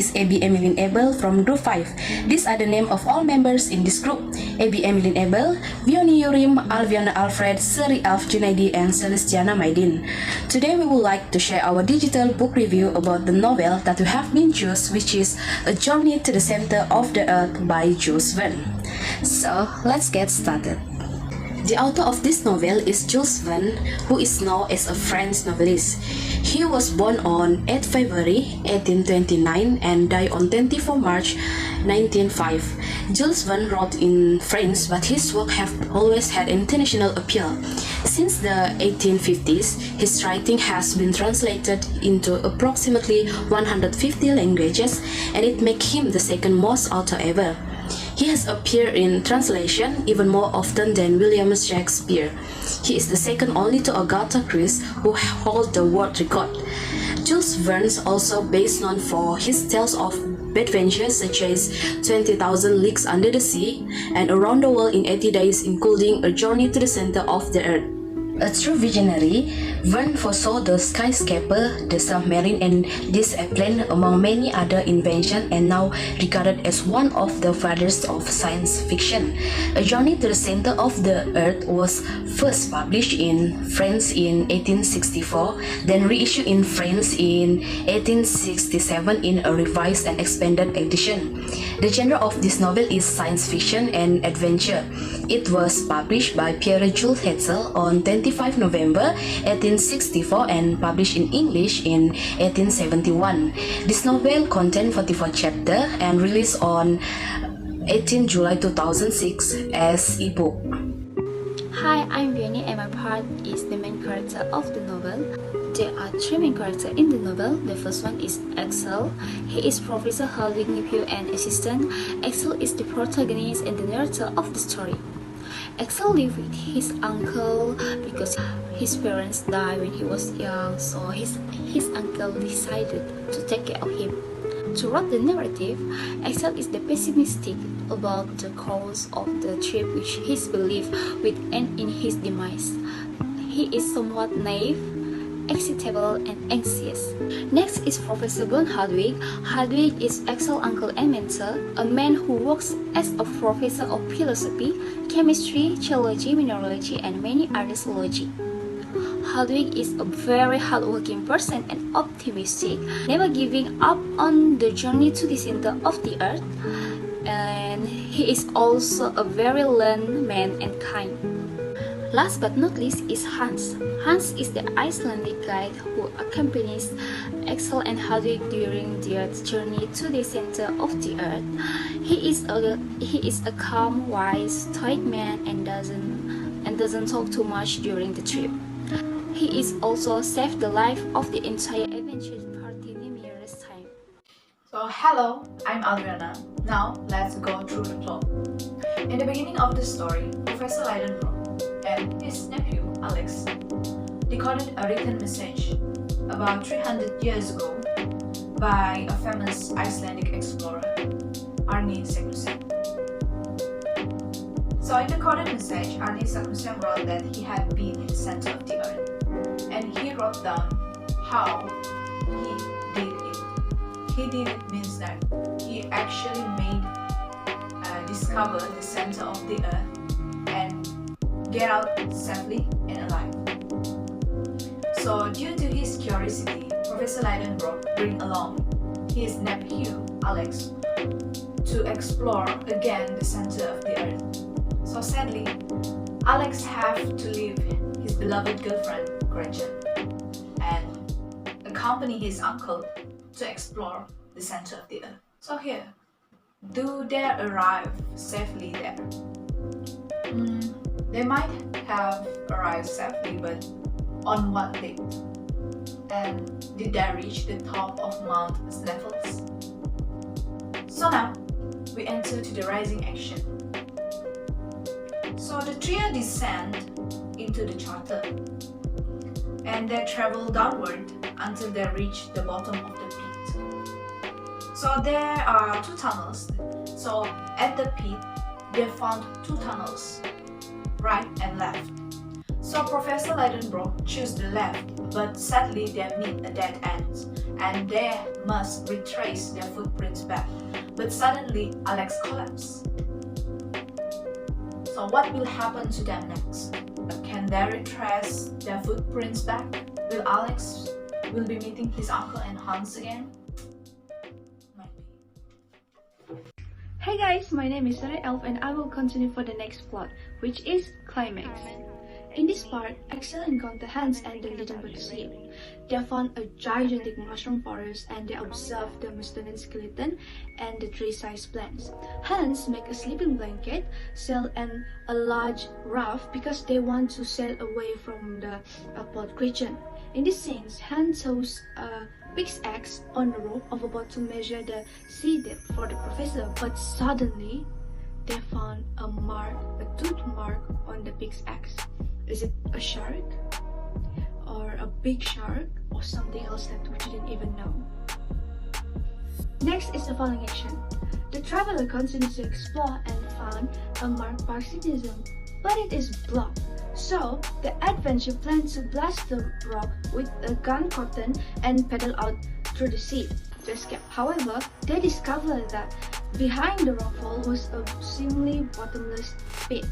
is EBBY, AMYLLINE, EBLE from Group 5. These are the names of all members in this group: EBBY, AMYLLINE, EBLE, YVIONNE, YURIM, ALVEONNA, ALFRED, Seri, JUNAIDI, and CELIESTIANA, MAIDIN. Today we would like to share our digital book review about the novel that we have been chosen, which is A Journey to the Center of the Earth by Jules Verne. So let's get started. The author of this novel is Jules Verne, who is known as a French novelist. He was born on 8 February 1829 and died on 24 March 1905. Jules Verne wrote in French, but his work have always had international appeal. Since the 1850s, his writing has been translated into approximately 150 languages, and it makes him the second most author ever. He has appeared in translation even more often than William Shakespeare. He is the second only to Agatha Christie, who holds the world record. Jules Verne is also best known for his tales of adventures such as 20,000 Leagues Under the Sea and Around the World in 80 Days, including A Journey to the Center of the Earth. A true visionary, Verne foresaw the skyscraper, the submarine, and this airplane, among many other inventions, and now regarded as one of the fathers of science fiction. A Journey to the Center of the Earth was first published in France in 1864, then reissued in France in 1867 in a revised and expanded edition. The genre of this novel is science fiction and adventure. It was published by Pierre-Jules Hetzel on 25 November 1864 and published in English in 1871. This novel contains 44 chapters and released on 18 July 2006 as ebook. Hi, I'm Verne and my part is the main character of the novel. There are three main characters in the novel. The first one is Axel. He is Professor Hardwick's nephew and assistant. Axel is the protagonist and the narrator of the story. Axel lived with his uncle because his parents died when he was young, so his uncle decided to take care of him. To write the narrative, Axel is the pessimistic about the cause of the trip, which he believes will end in his demise. He is somewhat naive, excitable, and anxious. Next is Professor Von Hardwick. Hardwick is Axel's uncle and mentor, a man who works as a professor of philosophy, chemistry, geology, mineralogy, and many other zoology. Hardwick is a very hardworking person and optimistic, never giving up on the journey to the center of the earth. And he is also a very learned man and kind. Last but not least is Hans. Hans is the Icelandic guide who accompanies Axel and Hardwick during their journey to the center of the earth. He is a calm, wise, stoic man and doesn't talk too much during the trip. He is also saved the life of the entire adventure party numerous times. So hello, I'm ALVEONNA. Now let's go through the plot. In the beginning of the story, Professor Lidenbrock and his nephew Alex decoded a written message about 300 years ago by a famous Icelandic explorer, Árni Sigurðsson. So in the coded message, Árni Sigurðsson wrote that he had been in the center of the earth, and he wrote down how he did it. He did it means that he actually discover the center of the earth and get out safely and alive. So due to his curiosity, Professor Lidenbrock bring along his nephew Alex to explore again the center of the earth. So sadly, Alex have to leave his beloved girlfriend Gretchen and accompany his uncle to explore the center of the earth. So here, do they arrive safely there? They might have arrived safely, but on what date? And did they reach the top of Mount Sneffels? So now, we enter to the rising action. So the trio descend into the charter, and they travel downward until they reach the bottom of the pit. So there are two tunnels. So at the pit, they found two tunnels, right and left. So Professor Lidenbrock choose the left, but sadly they meet a dead end, and they must retrace their footprints back. But suddenly Alex collapses. So what will happen to them next? Can they retrace their footprints back? Will Alex be meeting his uncle and Hans again? Might be. Hey guys, my name is Seri and I will continue for the next plot, which is climax. In this part, Axel encountered Hans and the Lidenbrock sheep. They found a gigantic mushroom forest and they observed the mastodon skeleton and the tree-sized plants. Hans make a sleeping blanket, sail and a large raft because they want to sail away from the port creature. In this scene, Hans shows a pickaxe on the rope of about to measure the sea depth for the professor, but suddenly they found a tooth mark on the pickaxe. Is it a shark? Or a big shark? Or something else that we didn't even know? Next is the following action. The traveler continues to explore and found a marked park citizen, but it is blocked. So, the adventure plans to blast the rock with a gun cotton and pedal out through the sea to escape. However, they discover that behind the rockfall was a seemingly bottomless pit,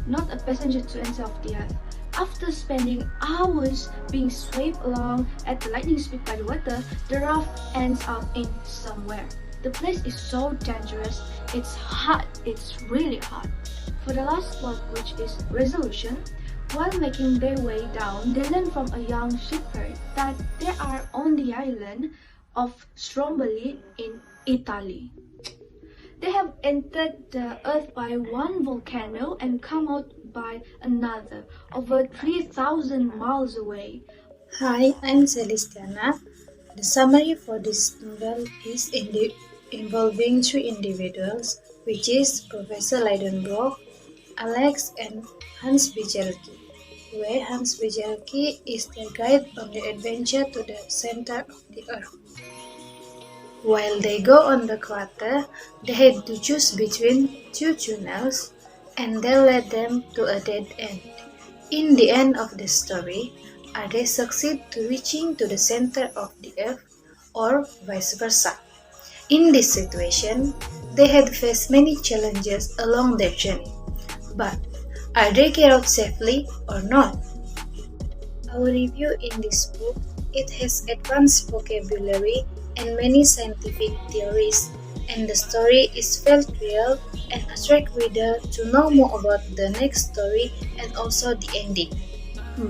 not a passenger to enter of the earth. After spending hours being swept along at the lightning speed by the water, the raft ends up in somewhere. The place is so dangerous, it's hot, it's really hot. For the last plot, which is resolution, while making their way down, they learn from a young shepherd that they are on the island of Stromboli in Italy. They have entered the earth by one volcano and come out by another, over 3,000 miles away. Hi, I'm Celestiana. The summary for this novel is involving three individuals, which is Professor Lidenbrock, Alex, and Hans Bijelki, where Hans Bijelki is their guide on the adventure to the center of the earth. While they go on the Kevatta, they had to choose between two tunnels, and they led them to a dead end. In the end of the story, are they succeed to reaching to the center of the earth, or vice versa? In this situation, they had faced many challenges along their journey, but are they get out safely or not? Our review in this book, it has advanced vocabulary and many scientific theories, and the story is felt real and attract reader to know more about the next story and also the ending.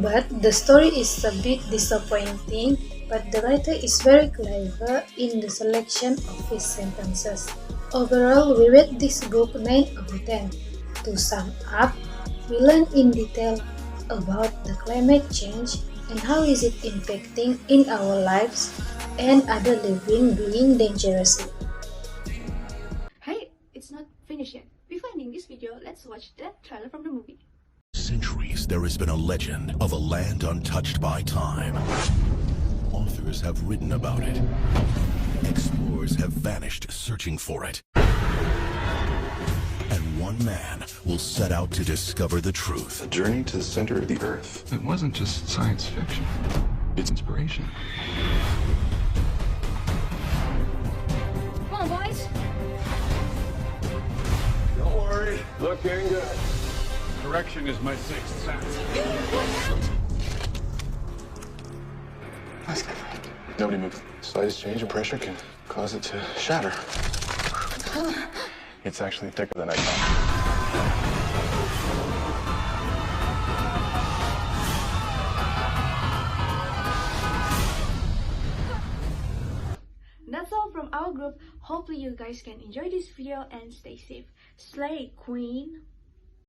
But the story is a bit disappointing, but the writer is very clever in the selection of his sentences. Overall, we rate this book 9 out of 10. To sum up, we learn in detail about the climate change and how is it impacting in our lives and other living being dangerously. Hey, it's not finished yet. Before ending this video, let's watch the trailer from the movie. Centuries there has been a legend of a land untouched by time. Authors have written about it. Explorers have vanished searching for it. And one man will set out to discover the truth. A journey to the center of the earth. It wasn't just science fiction. It's inspiration. Come on, boys! Don't worry. Looking good. Direction is my sixth sense. Nice guy. Nobody moves. Slightest change in pressure can cause it to shatter. It's actually thicker than I thought. That's all from our group. Hopefully you guys can enjoy this video and stay safe. Slay, Queen!